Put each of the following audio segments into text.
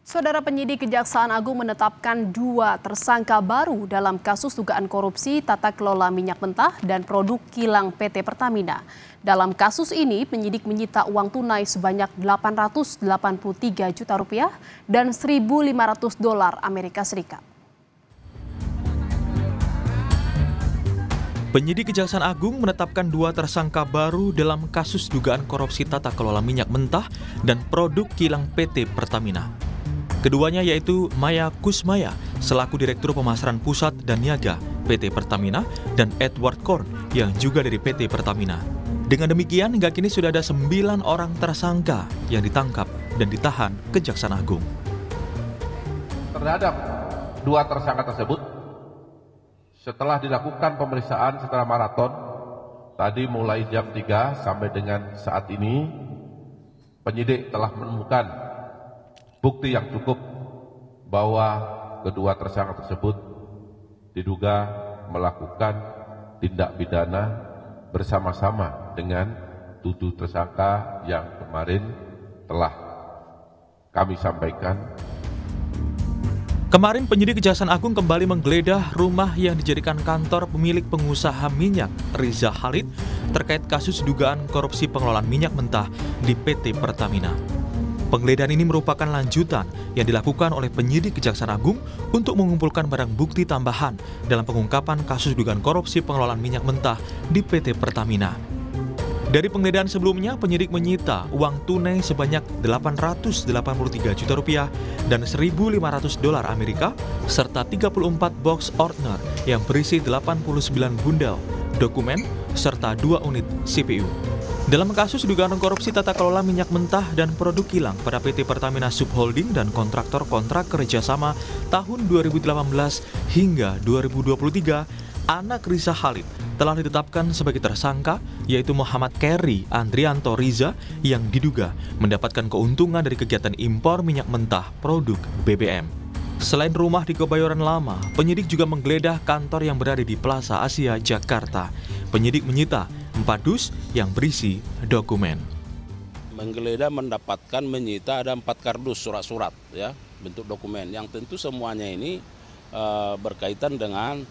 Saudara penyidik Kejaksaan Agung menetapkan 2 tersangka baru dalam kasus dugaan korupsi tata kelola minyak mentah dan produk kilang PT Pertamina. Dalam kasus ini, penyidik menyita uang tunai sebanyak 883 juta rupiah dan 1.500 dolar Amerika Serikat. Penyidik Kejaksaan Agung menetapkan 2 tersangka baru dalam kasus dugaan korupsi tata kelola minyak mentah dan produk kilang PT Pertamina. Keduanya yaitu Maya Kusmaya selaku Direktur Pemasaran Pusat dan Niaga PT Pertamina dan Edward Korn yang juga dari PT Pertamina. Dengan demikian hingga kini sudah ada 9 orang tersangka yang ditangkap dan ditahan Kejaksaan Agung. Terhadap 2 tersangka tersebut, setelah dilakukan pemeriksaan secara maraton, tadi mulai jam 3 sampai dengan saat ini, penyidik telah menemukan bukti yang cukup bahwa kedua tersangka tersebut diduga melakukan tindak pidana bersama-sama dengan 7 tersangka yang kemarin telah kami sampaikan. Kemarin penyidik Kejaksaan Agung kembali menggeledah rumah yang dijadikan kantor pemilik pengusaha minyak Riza Khalid terkait kasus dugaan korupsi pengelolaan minyak mentah di PT Pertamina. Penggeledahan ini merupakan lanjutan yang dilakukan oleh penyidik Kejaksaan Agung untuk mengumpulkan barang bukti tambahan dalam pengungkapan kasus dugaan korupsi pengelolaan minyak mentah di PT Pertamina. Dari penggeledahan sebelumnya, penyidik menyita uang tunai sebanyak 883 juta rupiah dan 1.500 dolar Amerika serta 34 box ordner yang berisi 89 bundel dokumen serta 2 unit CPU. Dalam kasus dugaan korupsi tata kelola minyak mentah dan produk kilang pada PT Pertamina Subholding dan kontraktor kontrak kerjasama tahun 2018 hingga 2023, anak Riza Khalid telah ditetapkan sebagai tersangka, yaitu Muhammad Keri Andrianto Riza yang diduga mendapatkan keuntungan dari kegiatan impor minyak mentah produk BBM. Selain rumah di Kebayoran Lama, penyidik juga menggeledah kantor yang berada di Plaza Asia, Jakarta. Penyidik menyita 4 dus yang berisi dokumen. Menggeledah menyita ada 4 kardus surat-surat ya, bentuk dokumen yang tentu semuanya ini berkaitan dengan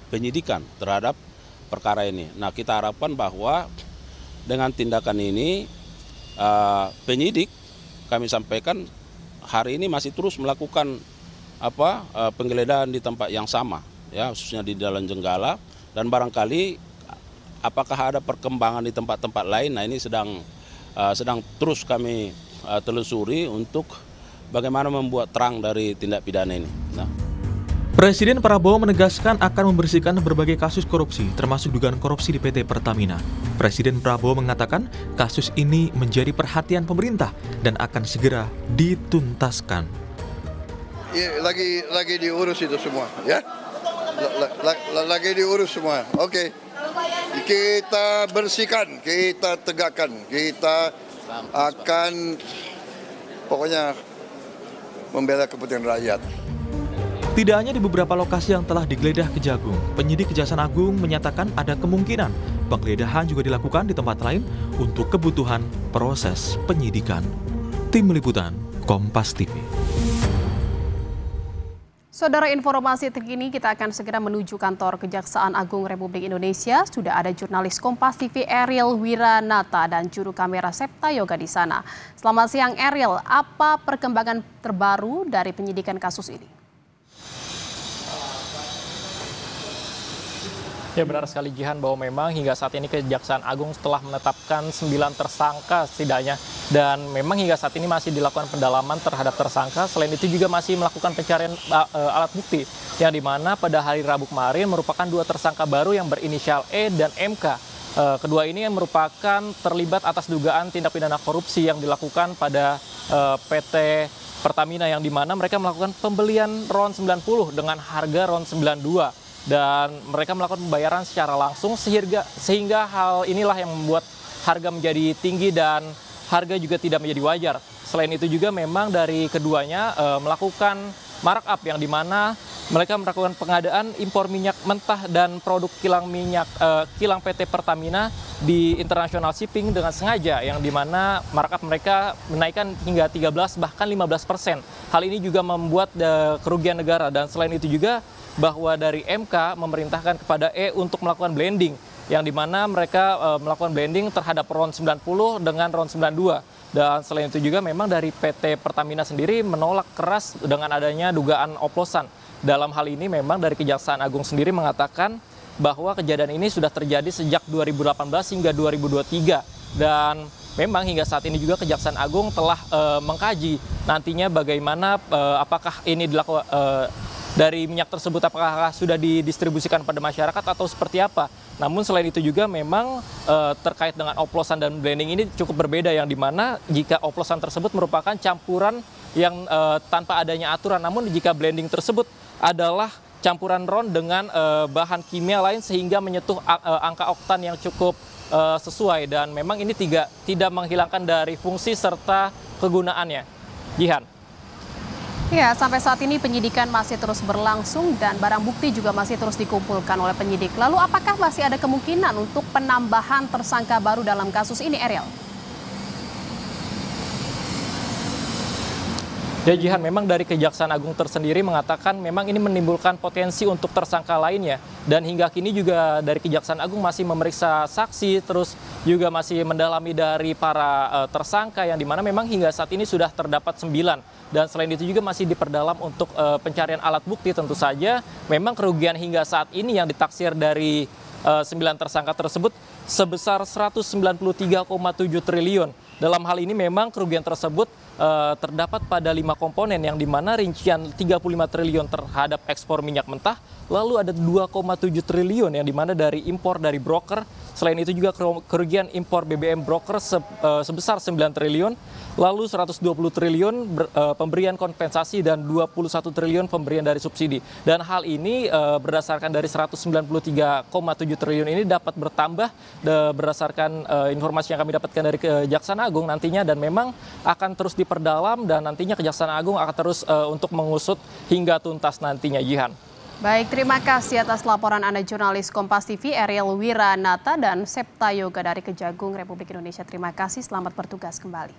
penyidikan terhadap perkara ini. Nah, kita harapkan bahwa dengan tindakan ini penyidik kami sampaikan hari ini masih terus melakukan penggeledahan di tempat yang sama ya, khususnya di Jalan Jenggala, dan barangkali apakah ada perkembangan di tempat-tempat lain. Nah, ini sedang terus kami telusuri untuk bagaimana membuat terang dari tindak pidana ini. Presiden Prabowo menegaskan akan membersihkan berbagai kasus korupsi, termasuk dugaan korupsi di PT Pertamina. Presiden Prabowo mengatakan kasus ini menjadi perhatian pemerintah dan akan segera dituntaskan. Ya, lagi diurus itu semua, ya. Lagi diurus semua. Oke. Kita bersihkan, kita tegakkan, kita akan pokoknya membela kepentingan rakyat. Tidak hanya di beberapa lokasi yang telah digeledah Kejagung, penyidik Kejaksaan Agung menyatakan ada kemungkinan penggeledahan juga dilakukan di tempat lain untuk kebutuhan proses penyidikan. Tim Liputan, Kompas TV. Saudara, informasi terkini kita akan segera menuju kantor Kejaksaan Agung Republik Indonesia. Sudah ada jurnalis Kompas TV Ariel Wiranata dan juru kamera Septa Yoga di sana. Selamat siang Ariel, apa perkembangan terbaru dari penyidikan kasus ini? Ya, benar sekali Jihan, bahwa memang hingga saat ini Kejaksaan Agung telah menetapkan 9 tersangka setidaknya, dan memang hingga saat ini masih dilakukan pendalaman terhadap tersangka. Selain itu juga masih melakukan pencarian alat bukti, yang dimana pada hari Rabu kemarin merupakan 2 tersangka baru yang berinisial E dan MK. Kedua ini merupakan terlibat atas dugaan tindak pidana korupsi yang dilakukan pada PT Pertamina, yang dimana mereka melakukan pembelian RON 90 dengan harga RON 92. Dan mereka melakukan pembayaran secara langsung sehingga hal inilah yang membuat harga menjadi tinggi dan harga juga tidak menjadi wajar. Selain itu juga memang dari keduanya melakukan markup, yang dimana mereka melakukan pengadaan impor minyak mentah dan produk kilang PT Pertamina di international shipping dengan sengaja, yang dimana markup mereka menaikkan hingga 13 bahkan 15%. Hal ini juga membuat kerugian negara, dan selain itu juga bahwa dari MK memerintahkan kepada untuk melakukan blending, yang dimana mereka melakukan blending terhadap RON 90 dengan RON 92. Dan selain itu juga memang dari PT Pertamina sendiri menolak keras dengan adanya dugaan oplosan. Dalam hal ini memang dari Kejaksaan Agung sendiri mengatakan bahwa kejadian ini sudah terjadi sejak 2018 hingga 2023. Dan memang hingga saat ini juga Kejaksaan Agung telah mengkaji nantinya bagaimana apakah ini dilakukan dari minyak tersebut, apakah sudah didistribusikan pada masyarakat atau seperti apa. Namun selain itu juga memang terkait dengan oplosan dan blending ini cukup berbeda, yang dimana jika oplosan tersebut merupakan campuran yang tanpa adanya aturan, namun jika blending tersebut adalah campuran RON dengan bahan kimia lain sehingga menyentuh angka oktan yang cukup sesuai, dan memang ini tidak menghilangkan dari fungsi serta kegunaannya. Jihan. Ya, sampai saat ini penyidikan masih terus berlangsung dan barang bukti juga masih terus dikumpulkan oleh penyidik. Lalu apakah masih ada kemungkinan untuk penambahan tersangka baru dalam kasus ini, Ariel? Ya, Jihan, memang dari Kejaksaan Agung tersendiri mengatakan memang ini menimbulkan potensi untuk tersangka lainnya. Dan hingga kini juga dari Kejaksaan Agung masih memeriksa saksi, terus juga masih mendalami dari para tersangka, yang dimana memang hingga saat ini sudah terdapat 9. Dan selain itu juga masih diperdalam untuk pencarian alat bukti. Tentu saja memang kerugian hingga saat ini yang ditaksir dari 9 tersangka tersebut sebesar 193,7 triliun. Dalam hal ini memang kerugian tersebut terdapat pada 5 komponen, yang dimana rincian 35 triliun terhadap ekspor minyak mentah, lalu ada 2,7 triliun yang dimana dari impor dari broker. Selain itu juga kerugian impor BBM broker sebesar 9 triliun, lalu 120 triliun pemberian kompensasi dan 21 triliun pemberian dari subsidi. Dan hal ini berdasarkan dari 193,7 triliun ini dapat bertambah berdasarkan informasi yang kami dapatkan dari Kejaksaan Agung nantinya, dan memang akan terus diperdalam, dan nantinya Kejaksaan Agung akan terus untuk mengusut hingga tuntas nantinya, Jihan. Baik, terima kasih atas laporan Anda jurnalis Kompas TV Ariel Wiranata dan Septa Yoga dari Kejagung Republik Indonesia. Terima kasih, selamat bertugas kembali.